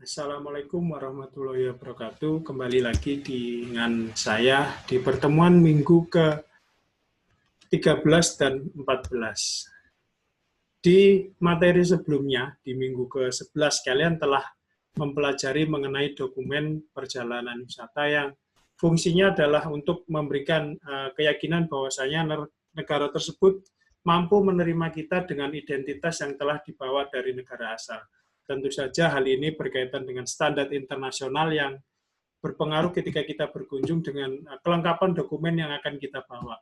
Assalamualaikum warahmatullahi wabarakatuh. Kembali lagi dengan saya di pertemuan minggu ke-13 dan 14. Di materi sebelumnya, di minggu ke-11, kalian telah mempelajari mengenai dokumen perjalanan wisata yang fungsinya adalah untuk memberikan keyakinan bahwasanya negara tersebut mampu menerima kita dengan identitas yang telah dibawa dari negara asal. Tentu saja hal ini berkaitan dengan standar internasional yang berpengaruh ketika kita berkunjung dengan kelengkapan dokumen yang akan kita bawa.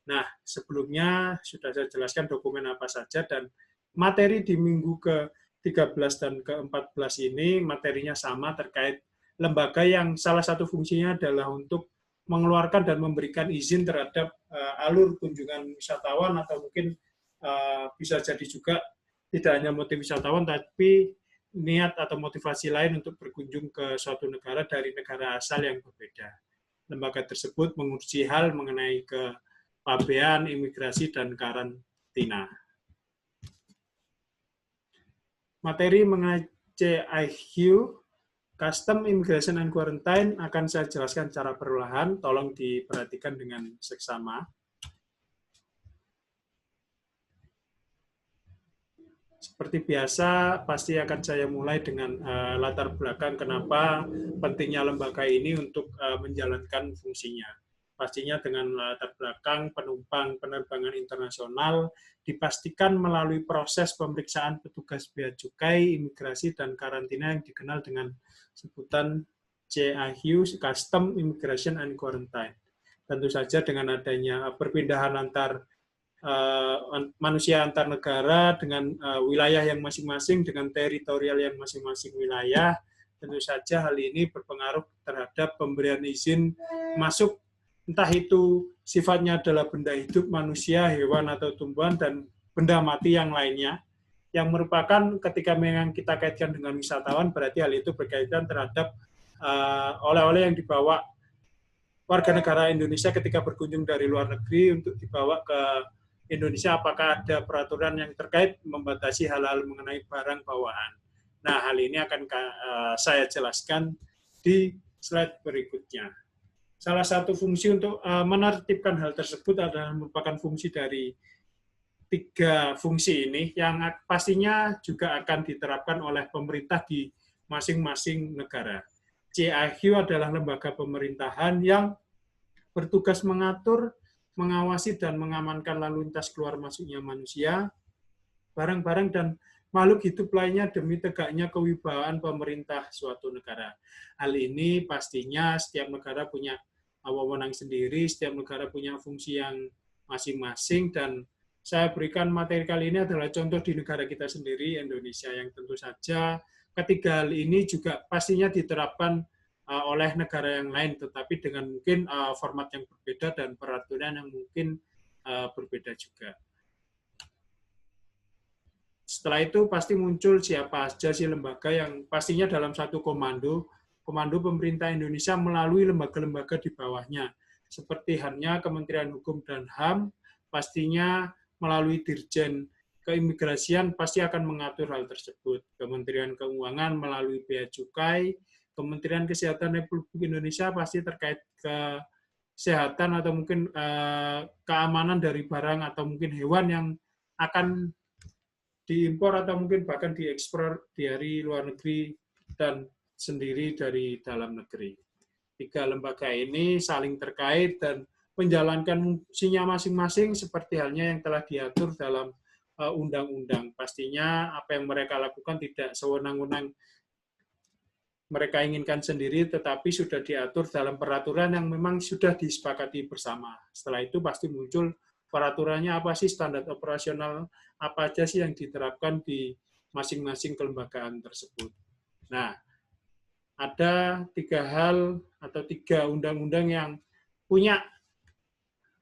Nah, sebelumnya sudah saya jelaskan dokumen apa saja, dan materi di minggu ke-13 dan ke-14 ini materinya sama terkait lembaga yang salah satu fungsinya adalah untuk mengeluarkan dan memberikan izin terhadap alur kunjungan wisatawan, atau mungkin bisa jadi juga tidak hanya motif wisatawan, tapi niat atau motivasi lain untuk berkunjung ke suatu negara dari negara asal yang berbeda. Lembaga tersebut mengurusi hal mengenai kepabean, imigrasi, dan karantina. Materi mengenai CIQ, Custom, Immigration, and Quarantine, akan saya jelaskan secara perlahan. Tolong diperhatikan dengan seksama. Seperti biasa, pasti akan saya mulai dengan latar belakang kenapa pentingnya lembaga ini untuk menjalankan fungsinya. Pastinya dengan latar belakang penumpang penerbangan internasional dipastikan melalui proses pemeriksaan petugas bea cukai, imigrasi, dan karantina yang dikenal dengan sebutan CIQ, Custom, Immigration, and Quarantine. Tentu saja dengan adanya perpindahan antar manusia antar negara dengan wilayah yang masing-masing, dengan teritorial yang masing-masing wilayah, tentu saja hal ini berpengaruh terhadap pemberian izin masuk, entah itu sifatnya adalah benda hidup, manusia, hewan, atau tumbuhan, dan benda mati yang lainnya, yang merupakan ketika memang kita kaitkan dengan wisatawan, berarti hal itu berkaitan terhadap oleh-oleh yang dibawa warga negara Indonesia ketika berkunjung dari luar negeri untuk dibawa ke Indonesia. Apakah ada peraturan yang terkait membatasi hal-hal mengenai barang bawaan. Nah, hal ini akan saya jelaskan di slide berikutnya. Salah satu fungsi untuk menertibkan hal tersebut adalah merupakan fungsi dari 3 fungsi ini yang pastinya juga akan diterapkan oleh pemerintah di masing-masing negara. CIQ adalah lembaga pemerintahan yang bertugas mengatur, mengawasi, dan mengamankan lalu lintas keluar masuknya manusia, barang-barang, dan makhluk hidup lainnya demi tegaknya kewibawaan pemerintah suatu negara. Hal ini pastinya setiap negara punya wewenang sendiri, setiap negara punya fungsi yang masing-masing, dan saya berikan materi kali ini adalah contoh di negara kita sendiri, Indonesia, yang tentu saja ketiga hal ini juga pastinya diterapkan oleh negara yang lain, tetapi dengan mungkin format yang berbeda dan peraturan yang mungkin berbeda juga. Setelah itu pasti muncul siapa saja sih lembaga yang pastinya dalam satu komando pemerintah Indonesia melalui lembaga-lembaga di bawahnya, seperti halnya Kementerian Hukum dan HAM, pastinya melalui Dirjen Keimigrasian pasti akan mengatur hal tersebut. Kementerian Keuangan melalui Bea Cukai, Kementerian Kesehatan Republik Indonesia pasti terkait kesehatan atau mungkin keamanan dari barang atau mungkin hewan yang akan diimpor atau mungkin bahkan diekspor dari luar negeri dan sendiri dari dalam negeri. 3 lembaga ini saling terkait dan menjalankan fungsinya masing-masing seperti halnya yang telah diatur dalam undang-undang. Pastinya apa yang mereka lakukan tidak sewenang-wenang mereka inginkan sendiri, tetapi sudah diatur dalam peraturan yang memang sudah disepakati bersama. Setelah itu pasti muncul peraturannya apa sih, standar operasional apa aja sih yang diterapkan di masing-masing kelembagaan tersebut. Nah, ada 3 hal atau 3 undang-undang yang punya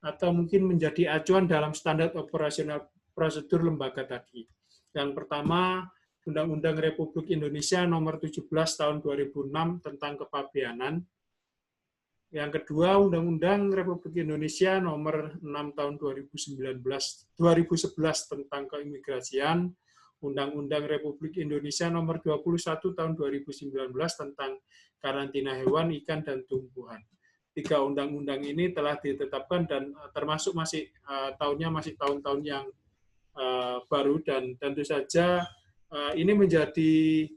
atau mungkin menjadi acuan dalam standar operasional prosedur lembaga tadi. Yang pertama, Undang-Undang Republik Indonesia Nomor 17 Tahun 2006 tentang Kepabeanan. Yang kedua, Undang-Undang Republik Indonesia Nomor 6 Tahun 2011 tentang Keimigrasian. Undang-Undang Republik Indonesia Nomor 21 Tahun 2019 tentang karantina hewan, ikan, dan tumbuhan. 3 undang-undang ini telah ditetapkan dan termasuk masih tahunnya masih tahun-tahun yang baru, dan tentu saja ini menjadi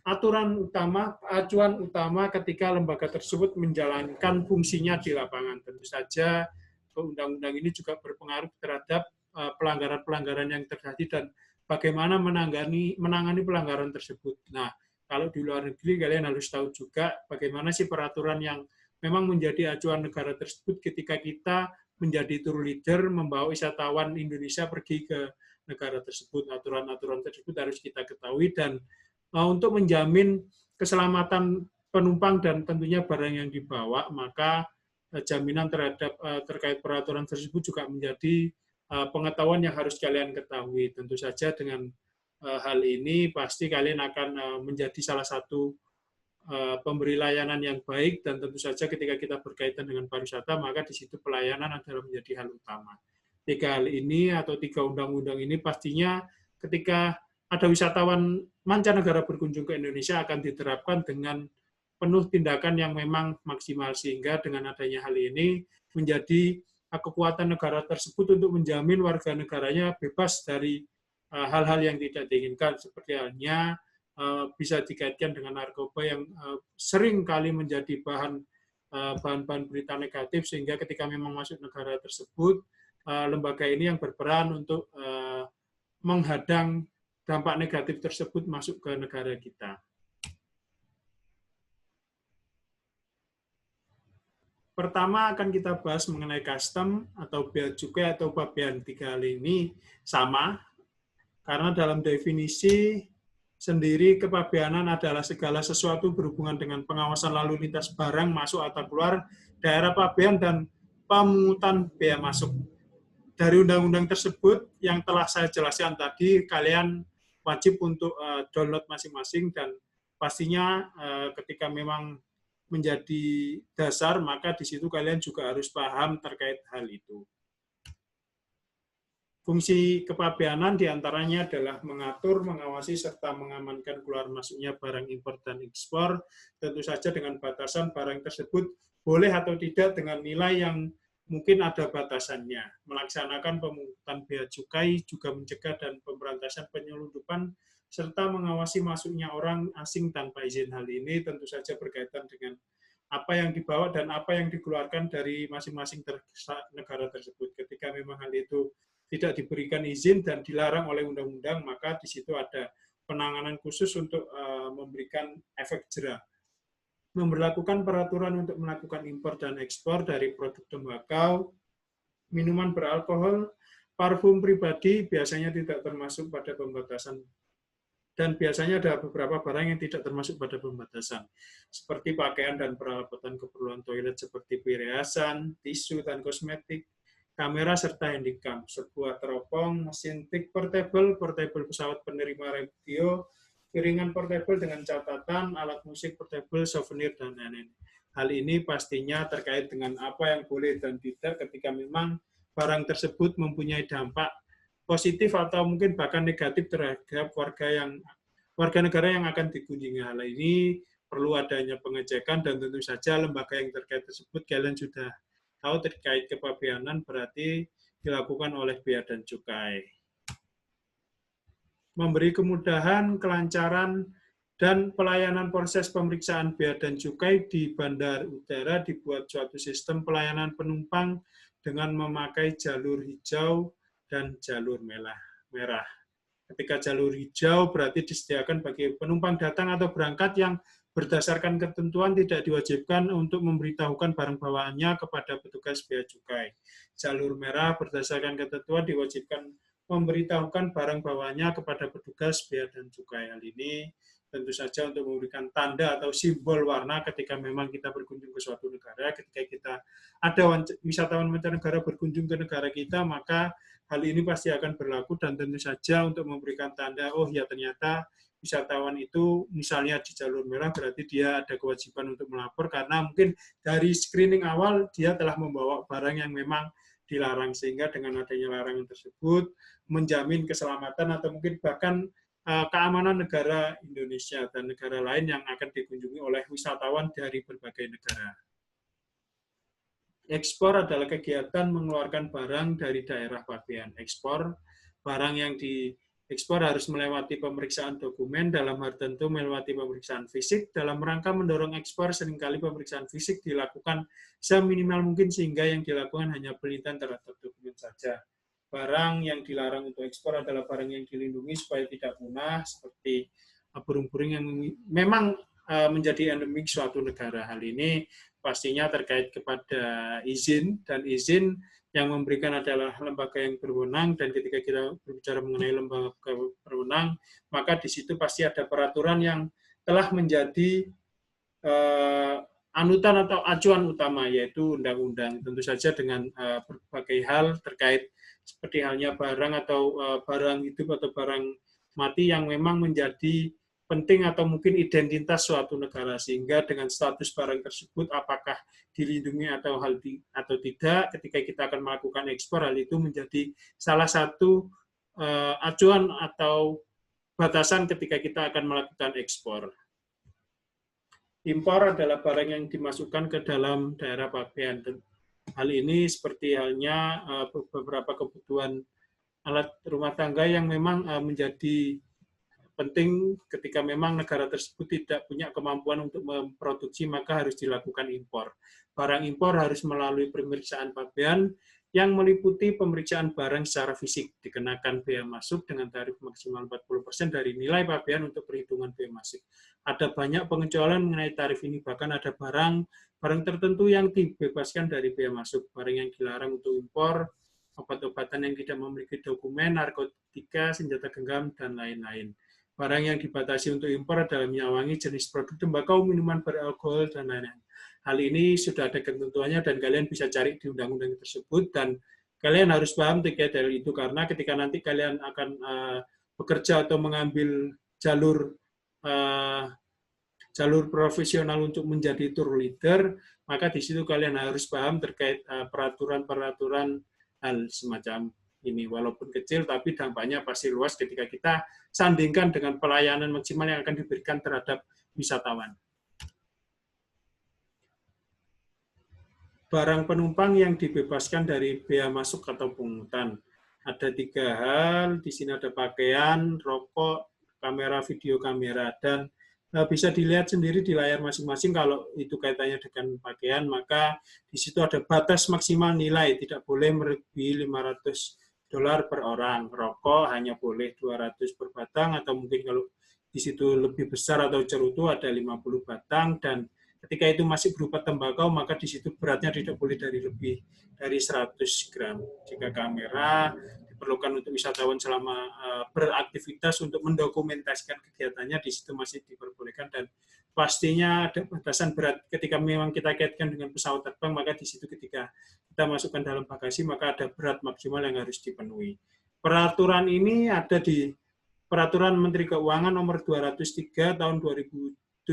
aturan utama, acuan utama ketika lembaga tersebut menjalankan fungsinya di lapangan. Tentu saja undang-undang ini juga berpengaruh terhadap pelanggaran-pelanggaran yang terjadi dan bagaimana menangani pelanggaran tersebut. Nah, kalau di luar negeri kalian harus tahu juga bagaimana sih peraturan yang memang menjadi acuan negara tersebut ketika kita menjadi tour leader membawa wisatawan Indonesia pergi ke negara tersebut. Aturan-aturan tersebut harus kita ketahui, dan untuk menjamin keselamatan penumpang dan tentunya barang yang dibawa, maka jaminan terkait peraturan tersebut juga menjadi pengetahuan yang harus kalian ketahui. Tentu saja dengan hal ini pasti kalian akan menjadi salah satu pemberi layanan yang baik, dan tentu saja ketika kita berkaitan dengan pariwisata, maka di situ pelayanan adalah menjadi hal utama. 3 hal ini atau 3 undang-undang ini pastinya ketika ada wisatawan mancanegara berkunjung ke Indonesia akan diterapkan dengan penuh tindakan yang memang maksimal, sehingga dengan adanya hal ini menjadi kekuatan negara tersebut untuk menjamin warga negaranya bebas dari hal-hal yang tidak diinginkan, seperti halnya bisa dikaitkan dengan narkoba yang sering kali menjadi bahan-bahan berita negatif, sehingga ketika memang masuk negara tersebut, lembaga ini yang berperan untuk menghadang dampak negatif tersebut masuk ke negara kita. Pertama akan kita bahas mengenai custom atau bea cukai atau pabean. 3 hal ini sama, karena dalam definisi sendiri kepabeanan adalah segala sesuatu berhubungan dengan pengawasan lalu lintas barang masuk atau keluar daerah pabean dan pemungutan bea masuk. Dari undang-undang tersebut yang telah saya jelaskan tadi, kalian wajib untuk download masing-masing, dan pastinya ketika memang menjadi dasar, maka di situ kalian juga harus paham terkait hal itu. Fungsi kepabeanan diantaranya adalah mengatur, mengawasi, serta mengamankan keluar masuknya barang impor dan ekspor, tentu saja dengan batasan barang tersebut boleh atau tidak dengan nilai yang mungkin ada batasannya. Melaksanakan pemungutan bea cukai, juga mencegah dan pemberantasan penyelundupan, serta mengawasi masuknya orang asing tanpa izin. Hal ini tentu saja berkaitan dengan apa yang dibawa dan apa yang dikeluarkan dari masing-masing negara tersebut. Ketika memang hal itu tidak diberikan izin dan dilarang oleh undang-undang, maka di situ ada penanganan khusus untuk memberikan efek jera. Memberlakukan peraturan untuk melakukan impor dan ekspor dari produk tembakau, minuman beralkohol, parfum pribadi biasanya tidak termasuk pada pembatasan, dan biasanya ada beberapa barang yang tidak termasuk pada pembatasan, seperti pakaian dan peralatan keperluan toilet seperti perhiasan, tisu dan kosmetik, kamera serta handycam, sebuah teropong, mesin tik portable, pesawat penerima radio, piringan portable dengan catatan, alat musik portable, souvenir, dan lain-lain. Hal ini pastinya terkait dengan apa yang boleh dan tidak ketika memang barang tersebut mempunyai dampak positif atau mungkin bahkan negatif terhadap warga negara yang akan dikunjungi. Hal ini perlu adanya pengecekan, dan tentu saja lembaga yang terkait tersebut kalian sudah tahu terkait kepabeanan berarti dilakukan oleh Bea dan Cukai. Memberi kemudahan, kelancaran, dan pelayanan proses pemeriksaan Bea dan Cukai di bandar udara, dibuat suatu sistem pelayanan penumpang dengan memakai jalur hijau dan jalur merah. Ketika jalur hijau berarti disediakan bagi penumpang datang atau berangkat yang berdasarkan ketentuan tidak diwajibkan untuk memberitahukan barang bawaannya kepada petugas bea cukai. Jalur merah berdasarkan ketentuan diwajibkan memberitahukan barang bawaannya kepada petugas bea dan cukai. Hal ini tentu saja untuk memberikan tanda atau simbol warna ketika memang kita berkunjung ke suatu negara. Ketika kita ada wisatawan mancanegara berkunjung ke negara kita, maka hal ini pasti akan berlaku, dan tentu saja untuk memberikan tanda, oh ya ternyata wisatawan itu misalnya di jalur merah berarti dia ada kewajiban untuk melapor, karena mungkin dari screening awal dia telah membawa barang yang memang dilarang, sehingga dengan adanya larangan tersebut menjamin keselamatan atau mungkin bahkan keamanan negara Indonesia dan negara lain yang akan dikunjungi oleh wisatawan dari berbagai negara. Ekspor adalah kegiatan mengeluarkan barang dari daerah pabean. Ekspor, barang yang diekspor harus melewati pemeriksaan dokumen, dalam hal tentu melewati pemeriksaan fisik. Dalam rangka mendorong ekspor, seringkali pemeriksaan fisik dilakukan seminimal mungkin sehingga yang dilakukan hanya penelitian terhadap dokumen saja. Barang yang dilarang untuk ekspor adalah barang yang dilindungi supaya tidak punah, seperti burung-burung yang memang menjadi endemik suatu negara. Hal ini pastinya terkait kepada izin, dan izin yang memberikan adalah lembaga yang berwenang, dan ketika kita berbicara mengenai lembaga berwenang, maka di situ pasti ada peraturan yang telah menjadi anutan atau acuan utama, yaitu undang-undang. Tentu saja dengan berbagai hal terkait seperti halnya barang atau barang hidup atau barang mati yang memang menjadi penting atau mungkin identitas suatu negara, sehingga dengan status barang tersebut apakah dilindungi atau tidak, ketika kita akan melakukan ekspor, hal itu menjadi salah satu acuan atau batasan ketika kita akan melakukan ekspor. Impor adalah barang yang dimasukkan ke dalam daerah pabean. Hal ini seperti halnya beberapa kebutuhan alat rumah tangga yang memang menjadi penting ketika memang negara tersebut tidak punya kemampuan untuk memproduksi, maka harus dilakukan impor. Barang impor harus melalui pemeriksaan pabean yang meliputi pemeriksaan barang secara fisik, dikenakan bea masuk dengan tarif maksimal 40% dari nilai pabean untuk perhitungan bea masuk. Ada banyak pengecualian mengenai tarif ini, bahkan ada barang tertentu yang dibebaskan dari bea masuk, barang yang dilarang untuk impor, obat-obatan yang tidak memiliki dokumen, narkotika, senjata genggam, dan lain-lain. Barang yang dibatasi untuk impor adalah minyak wangi, jenis produk tembakau, minuman beralkohol, dan lain-lain. Hal ini sudah ada ketentuannya dan kalian bisa cari di undang-undang tersebut, dan kalian harus paham terkait hal itu, karena ketika nanti kalian akan bekerja atau mengambil jalur profesional untuk menjadi tour leader, maka di situ kalian harus paham terkait peraturan-peraturan hal semacam ini. Walaupun kecil, tapi dampaknya pasti luas ketika kita sandingkan dengan pelayanan maksimal yang akan diberikan terhadap wisatawan. Barang penumpang yang dibebaskan dari bea masuk atau pungutan. Ada 3 hal, di sini ada pakaian, rokok, kamera, video kamera, dan bisa dilihat sendiri di layar masing-masing. Kalau itu kaitannya dengan pakaian, maka di situ ada batas maksimal nilai, tidak boleh melebihi $500 per orang. Rokok hanya boleh 200 per batang, atau mungkin kalau di situ lebih besar atau cerutu ada 50 batang, dan ketika itu masih berupa tembakau, maka di situ beratnya tidak boleh lebih dari 100 gram. Jika kamera diperlukan untuk wisatawan selama beraktivitas untuk mendokumentasikan kegiatannya, di situ masih diperbolehkan, dan pastinya ada batasan berat. Ketika memang kita kaitkan dengan pesawat terbang, maka di situ ketika kita masukkan dalam bagasi, maka ada berat maksimal yang harus dipenuhi. Peraturan ini ada di Peraturan Menteri Keuangan Nomor 203 Tahun 2017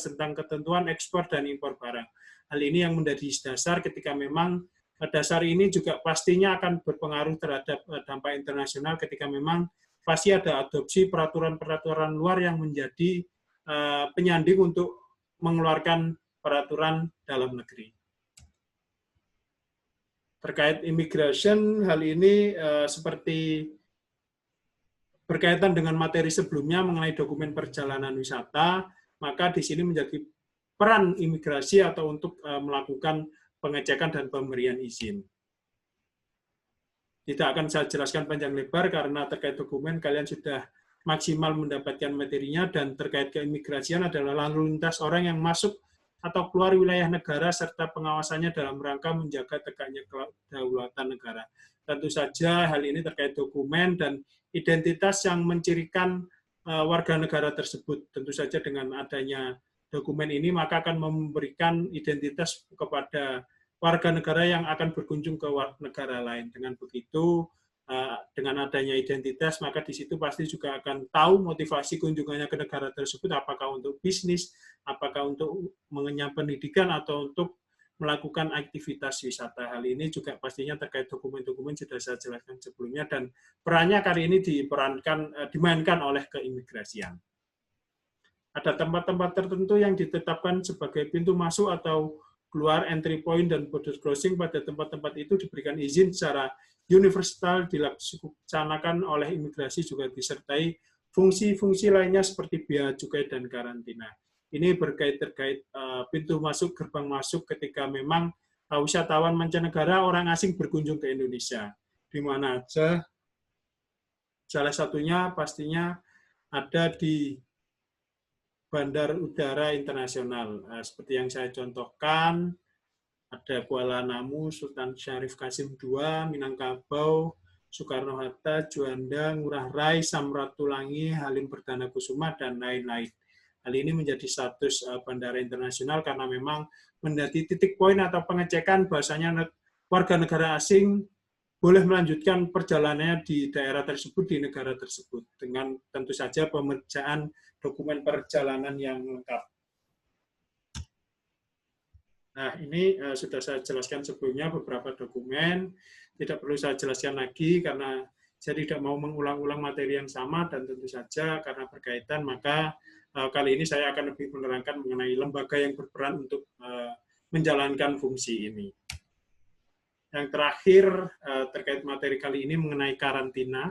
tentang ketentuan ekspor dan impor barang. Hal ini yang menjadi dasar ketika memang dasar ini juga pastinya akan berpengaruh terhadap dampak internasional ketika memang pasti ada adopsi peraturan-peraturan luar yang menjadi penyanding untuk mengeluarkan peraturan dalam negeri. Terkait immigration, hal ini seperti berkaitan dengan materi sebelumnya mengenai dokumen perjalanan wisata, maka di sini menjadi peran imigrasi atau untuk melakukan pengecekan dan pemberian izin. Tidak akan saya jelaskan panjang lebar karena terkait dokumen kalian sudah maksimal mendapatkan materinya, dan terkait keimigrasian adalah lalu lintas orang yang masuk atau keluar wilayah negara serta pengawasannya dalam rangka menjaga tegaknya kedaulatan negara. Tentu saja hal ini terkait dokumen dan identitas yang mencirikan warga negara tersebut. Tentu saja dengan adanya dokumen ini maka akan memberikan identitas kepada warga negara yang akan berkunjung ke negara lain. Dengan begitu, dengan adanya identitas, maka di situ pasti juga akan tahu motivasi kunjungannya ke negara tersebut, apakah untuk bisnis, apakah untuk mengenyam pendidikan, atau untuk melakukan aktivitas wisata. Hal ini juga pastinya terkait dokumen-dokumen sudah saya jelaskan sebelumnya, dan perannya kali ini dimainkan oleh keimigrasian. Ada tempat-tempat tertentu yang ditetapkan sebagai pintu masuk atau keluar, entry point, dan border crossing. Pada tempat-tempat itu diberikan izin secara universal dilaksanakan oleh imigrasi, juga disertai fungsi-fungsi lainnya seperti bea cukai dan karantina. Ini terkait pintu masuk, gerbang masuk ketika memang wisatawan mancanegara, orang asing berkunjung ke Indonesia. Di mana aja? Salah satunya pastinya ada di Bandar Udara Internasional. Seperti yang saya contohkan, ada Kuala Namu, Sultan Syarif Qasim II, Minangkabau, Soekarno-Hatta, Juanda, Ngurah Rai, Samratulangi, Halim Perdana Kusuma, dan lain-lain. Hal ini menjadi status bandara internasional karena memang menjadi titik poin atau pengecekan bahwasanya warga negara asing boleh melanjutkan perjalanannya di daerah tersebut, di negara tersebut, dengan tentu saja pemeriksaan dokumen perjalanan yang lengkap. Nah, ini sudah saya jelaskan sebelumnya beberapa dokumen, tidak perlu saya jelaskan lagi karena saya tidak mau mengulang-ulang materi yang sama, dan tentu saja karena berkaitan, maka kali ini saya akan lebih menerangkan mengenai lembaga yang berperan untuk menjalankan fungsi ini. Yang terakhir terkait materi kali ini mengenai karantina.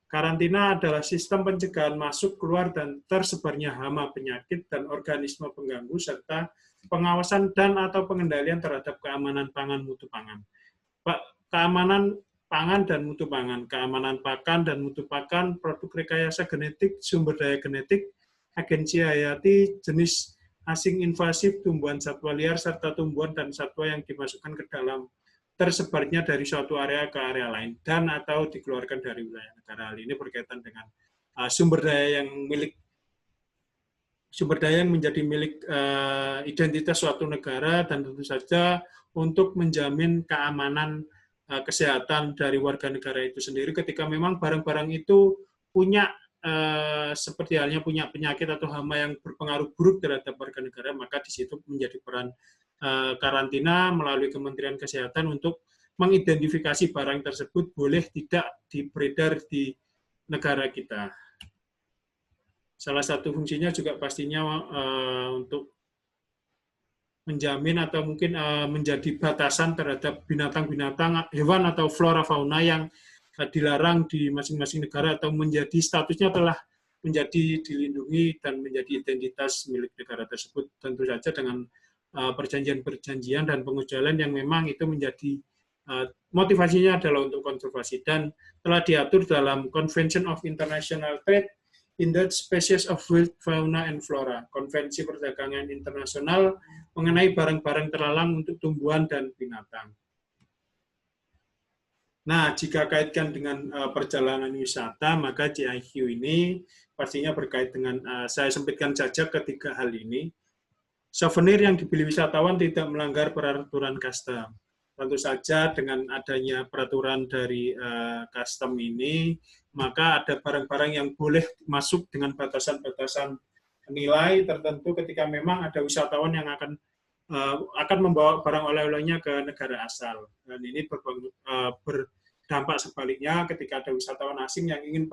Karantina adalah sistem pencegahan masuk, keluar, dan tersebarnya hama, penyakit, dan organisme pengganggu, serta pengawasan dan atau pengendalian terhadap keamanan pangan, mutu pangan. Keamanan pangan dan mutu pangan, keamanan pakan dan mutu pakan, produk rekayasa genetik, sumber daya genetik, agensi hayati, jenis asing invasif, tumbuhan satwa liar, serta tumbuhan dan satwa yang dimasukkan ke dalam tersebarnya dari suatu area ke area lain, dan atau dikeluarkan dari wilayah negara. Hal ini berkaitan dengan sumber daya yang menjadi milik identitas suatu negara, dan tentu saja untuk menjamin keamanan kesehatan dari warga negara itu sendiri ketika memang barang-barang itu punya seperti halnya punya penyakit atau hama yang berpengaruh buruk terhadap warga negara, maka di situ menjadi peran karantina melalui Kementerian Kesehatan untuk mengidentifikasi barang tersebut boleh tidak beredar di negara kita. Salah satu fungsinya juga pastinya untuk menjamin atau mungkin menjadi batasan terhadap binatang-binatang, hewan atau flora fauna yang dilarang di masing-masing negara atau menjadi statusnya telah menjadi dilindungi dan menjadi identitas milik negara tersebut, tentu saja dengan perjanjian-perjanjian dan pengecualian yang memang itu menjadi motivasinya adalah untuk konservasi, dan telah diatur dalam Convention of International Trade in the Species of Wild Fauna and Flora, Konvensi Perdagangan Internasional mengenai barang-barang terlarang untuk tumbuhan dan binatang. Nah, jika kaitkan dengan perjalanan wisata, maka GIQ ini pastinya berkait dengan, saya sempitkan saja ketiga hal ini. Souvenir yang dibeli wisatawan tidak melanggar peraturan custom. Tentu saja dengan adanya peraturan dari custom ini, maka ada barang-barang yang boleh masuk dengan batasan-batasan nilai tertentu ketika memang ada wisatawan yang akan membawa barang oleh-olehnya ke negara asal. Dan ini berdampak sebaliknya ketika ada wisatawan asing yang ingin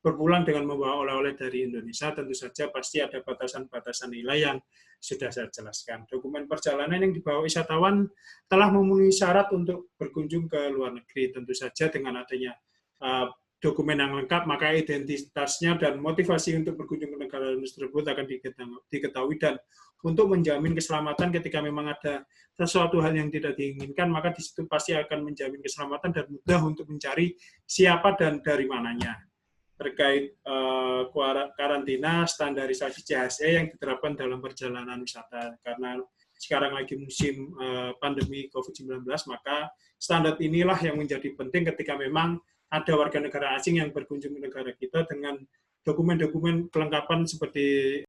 berpulang dengan membawa oleh-oleh dari Indonesia, tentu saja pasti ada batasan-batasan nilai yang sudah saya jelaskan. Dokumen perjalanan yang dibawa wisatawan telah memenuhi syarat untuk berkunjung ke luar negeri. Tentu saja dengan adanya dokumen yang lengkap, maka identitasnya dan motivasi untuk berkunjung ke negara tersebut akan diketahui, dan untuk menjamin keselamatan ketika memang ada sesuatu hal yang tidak diinginkan, maka di situ pasti akan menjamin keselamatan dan mudah untuk mencari siapa dan dari mananya. Terkait karantina, standarisasi CHSE yang diterapkan dalam perjalanan wisata, karena sekarang lagi musim pandemi COVID-19, maka standar inilah yang menjadi penting ketika memang ada warga negara asing yang berkunjung ke negara kita dengan dokumen-dokumen kelengkapan seperti